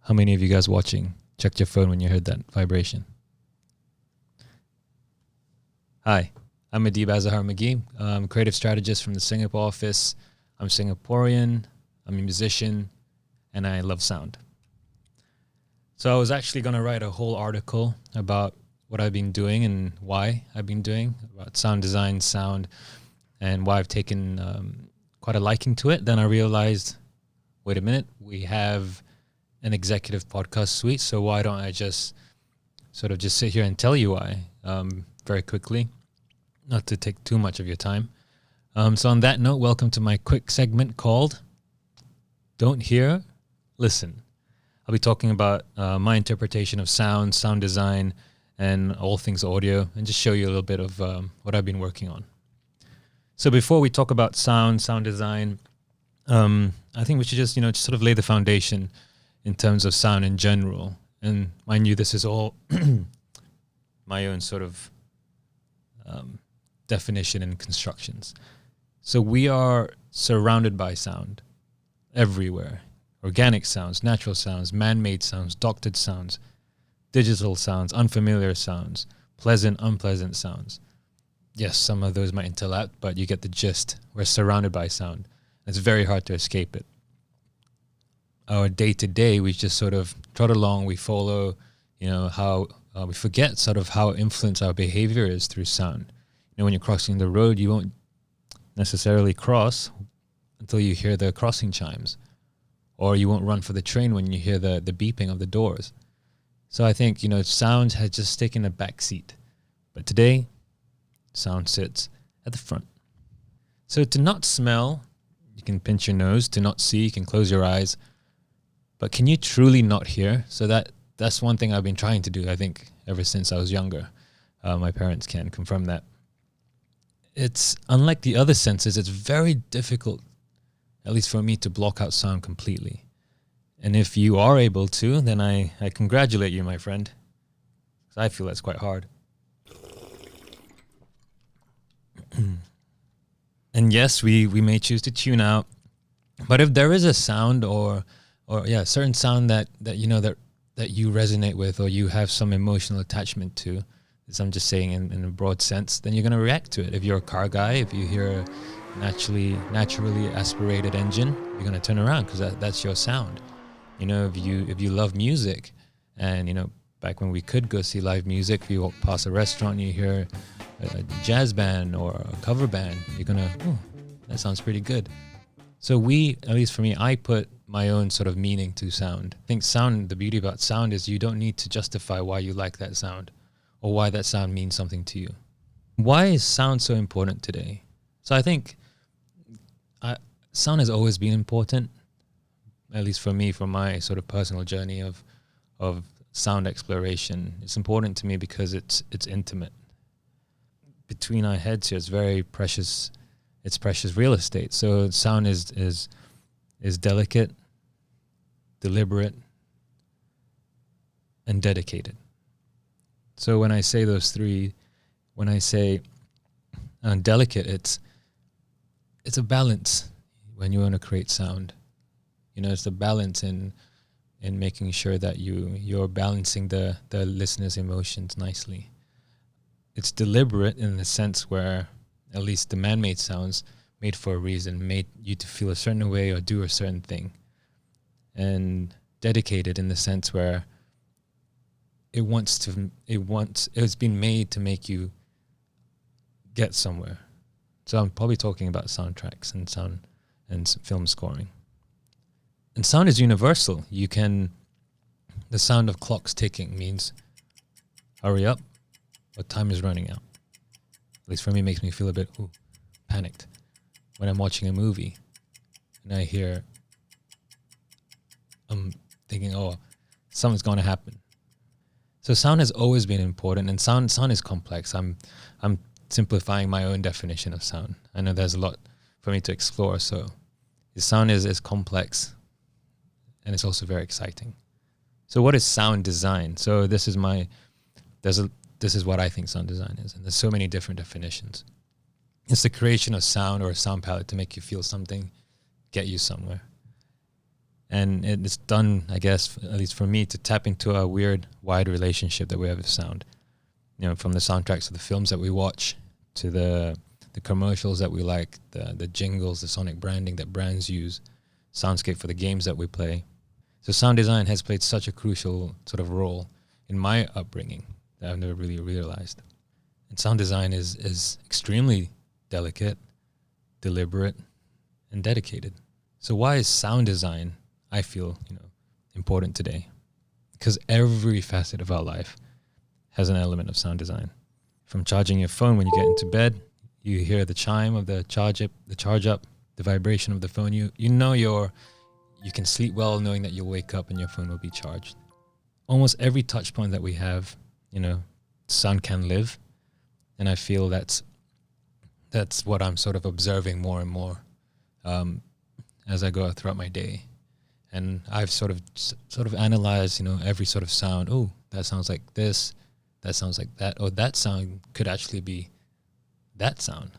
How many of you guys watching checked your phone when you heard that vibration? Hi, I'm Adib McGhie. I'm a creative strategist from the Singapore office. I'm Singaporean, I'm a musician, and I love sound. So I was actually going to write a whole article about what I've been doing and why I've been doing, about sound design, sound, and why I've taken quite a liking to it. Then I realized, wait a minute, we have an executive podcast suite, so why don't I just sit here and tell you why very quickly, not to take too much of your time. So on that note, welcome to my quick segment called Don't Hear, Listen. I'll be talking about my interpretation of sound, sound design, and all things audio, and just show you a little bit of what I've been working on. So before we talk about sound design, I think we should just sort of lay the foundation in terms of sound in general. And mind you, this is all my own sort of definition and constructions. So we are surrounded by sound everywhere. Organic sounds, natural sounds, man-made sounds, doctored sounds, digital sounds, unfamiliar sounds, pleasant, unpleasant sounds. Yes, some of those might interlap, but you get the gist. We're surrounded by sound. It's very hard to escape it. Our day-to-day, we just sort of trot along, we follow, how we forget sort of how influenced our behavior is through sound. When you're crossing the road, you won't necessarily cross until you hear the crossing chimes. Or you won't run for the train when you hear the beeping of the doors. So I think, sound has just taken a back seat. But today, sound sits at the front. So to not smell, you can pinch your nose. To not see, you can close your eyes. But can you truly not hear? So that's one thing I've been trying to do, I think, ever since I was younger. My parents can confirm that. It's unlike the other senses, it's very difficult, at least for me, to block out sound completely. And if you are able to, then I congratulate you, my friend. 'Cause I feel that's quite hard. And yes, we may choose to tune out. But if there is a sound or a certain sound that you resonate with, or you have some emotional attachment to, as I'm just saying in a broad sense, then you're going to react to it. If you're a car guy, if you hear a naturally aspirated engine, you're going to turn around because that's your sound. If you love music, and back when we could go see live music, if you walk past a restaurant and you hear a jazz band or a cover band, you're gonna, that sounds pretty good. So at least for me, I put my own sort of meaning to sound. I think the beauty about sound is you don't need to justify why you like that sound or why that sound means something to you. Why is sound so important today? So I think sound has always been important, at least for me, from my sort of personal journey of sound exploration. It's important to me because it's intimate. Between our heads here, it's very precious. It's precious real estate. So sound is delicate, deliberate, and dedicated. So when I say those three, when I say delicate, it's a balance when you want to create sound. It's the balance in making sure that you're balancing the listener's emotions nicely. It's deliberate in the sense where, at least the man-made sounds, made for a reason, made you to feel a certain way or do a certain thing. And dedicated in the sense where it's been made to make you get somewhere. So I'm probably talking about soundtracks and sound and film scoring. And sound is universal. The sound of clocks ticking means hurry up, or time is running out. At least for me, it makes me feel a bit panicked when I'm watching a movie and I hear, I'm thinking, something's going to happen. So sound has always been important, and sound is complex. I'm simplifying my own definition of sound. I know there's a lot for me to explore. So the sound is complex, and it's also very exciting. So what is sound design? So this is what I think sound design is, and there's so many different definitions. It's the creation of sound or a sound palette to make you feel something, get you somewhere. And it's done, I guess, at least for me, to tap into a weird, wide relationship that we have with sound. You know, from the soundtracks of the films that we watch to the commercials that we like, the jingles, the sonic branding that brands use, soundscape for the games that we play. So sound design has played such a crucial sort of role in my upbringing that I've never really realized. And sound design is extremely delicate, deliberate, and dedicated. So why is sound design, I feel, important today? Because every facet of our life has an element of sound design. From charging your phone when you get into bed, you hear the chime of the charge up, the vibration of the phone. You can sleep well knowing that you'll wake up and your phone will be charged. Almost every touch point that we have, sound can live. And I feel that's what I'm sort of observing more and more as I go throughout my day. And I've sort of analyzed, every sort of sound. Oh, that sounds like this. That sounds like that. Or that sound could actually be that sound.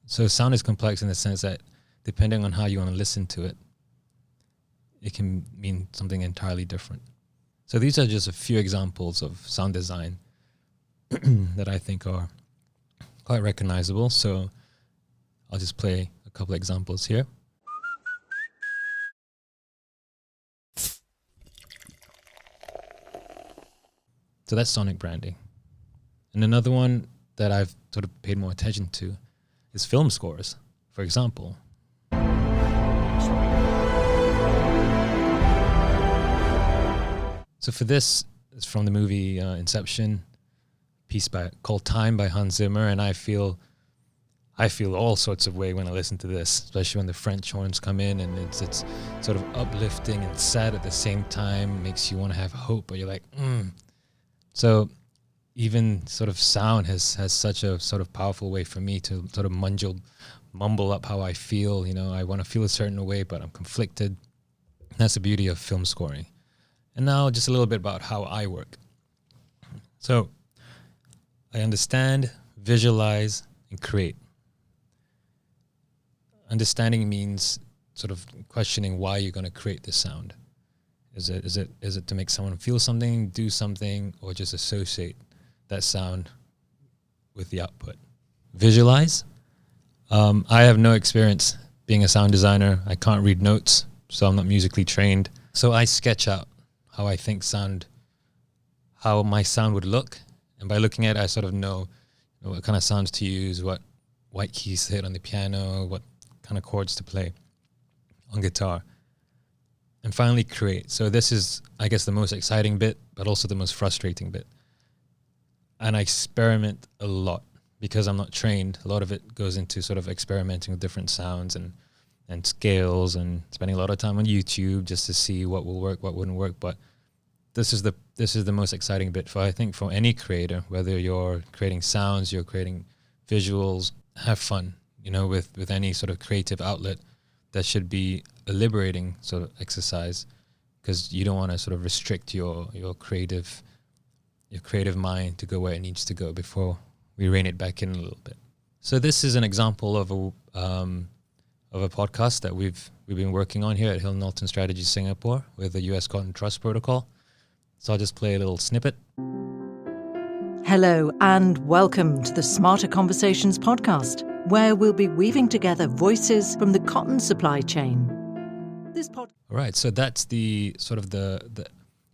So sound is complex in the sense that depending on how you want to listen to it, it can mean something entirely different. So these are just a few examples of sound design that I think are quite recognizable. So I'll just play a couple examples here. So that's sonic branding. And another one that I've sort of paid more attention to is film scores, for example. So for this, it's from the movie Inception, piece called Time by Hans Zimmer, and I feel all sorts of way when I listen to this, especially when the French horns come in and it's sort of uplifting and sad at the same time, makes you want to have hope, but you're like, So even sort of sound has such a sort of powerful way for me to sort of mumble up how I feel. I want to feel a certain way, but I'm conflicted. That's the beauty of film scoring. And now just a little bit about how I work. So I understand, visualize, and create. Understanding means sort of questioning why you're going to create this sound. Is it to make someone feel something, do something, or just associate that sound with the output? Visualize. I have no experience being a sound designer. I can't read notes, so I'm not musically trained. So I sketch out how I think how my sound would look. And by looking at it, I sort of know what kind of sounds to use, what white keys to hit on the piano, what kind of chords to play on guitar. And finally create. So this is, I guess, the most exciting bit, but also the most frustrating bit. And I experiment a lot because I'm not trained. A lot of it goes into sort of experimenting with different sounds and scales and spending a lot of time on YouTube just to see what will work, what wouldn't work. But this is the most exciting bit I think for any creator, whether you're creating sounds, you're creating visuals, have fun, with any sort of creative outlet. That should be a liberating sort of exercise, because you don't want to sort of restrict your creative mind to go where it needs to go before we rein it back in a little bit. So this is an example of a podcast that we've been working on here at Untitled Strategy Singapore with the US Cotton Trust Protocol. So I'll just play a little snippet. Hello and welcome to the Smarter Conversations podcast, where we'll be weaving together voices from the cotton supply chain. All right, so that's the sort of the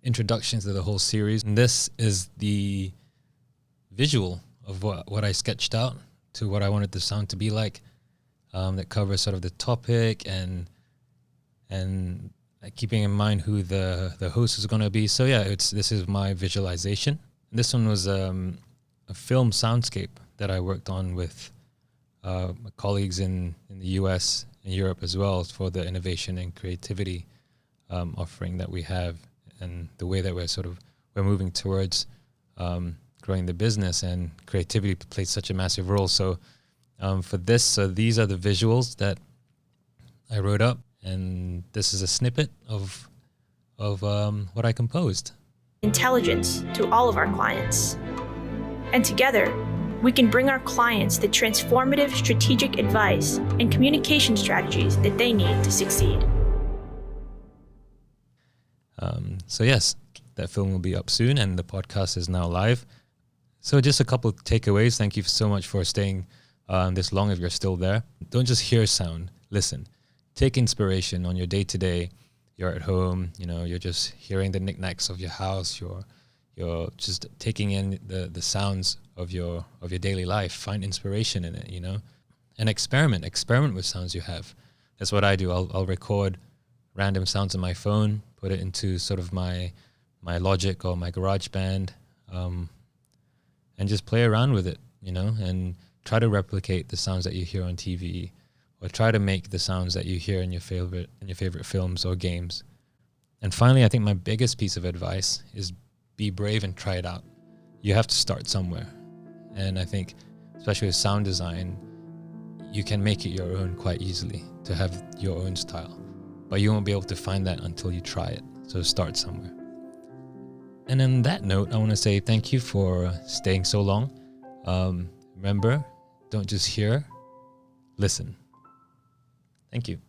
introduction to the whole series. And this is the visual of what I sketched out to what I wanted the sound to be like, that covers sort of the topic and keeping in mind who the host is going to be. So yeah, this is my visualization. And this one was a film soundscape that I worked on with my colleagues in the US and Europe as well for the innovation and creativity offering that we have, and the way that we're moving towards growing the business, and creativity plays such a massive role. So for this, so these are the visuals that I wrote up, and this is a snippet of what I composed. Intelligence to all of our clients. And together, we can bring our clients the transformative strategic advice and communication strategies that they need to succeed. So yes, that film will be up soon, and the podcast is now live. So just a couple of takeaways. Thank you so much for staying this long if you're still there. Don't just hear sound, listen. Take inspiration on your day-to-day. You're at home, you're just hearing the knickknacks of your house. You're just taking in the sounds of your daily life. Find inspiration in it, and experiment with sounds you have. That's what I do. I'll record random sounds on my phone, put it into sort of my Logic or my GarageBand, and just play around with it, and try to replicate the sounds that you hear on TV, or try to make the sounds that you hear in your favorite films or games. And finally, I think my biggest piece of advice is be brave and try it out. You have to start somewhere. And I think, especially with sound design, you can make it your own quite easily to have your own style. But you won't be able to find that until you try it. So start somewhere. And on that note, I want to say thank you for staying so long. Remember, don't just hear, listen. Thank you.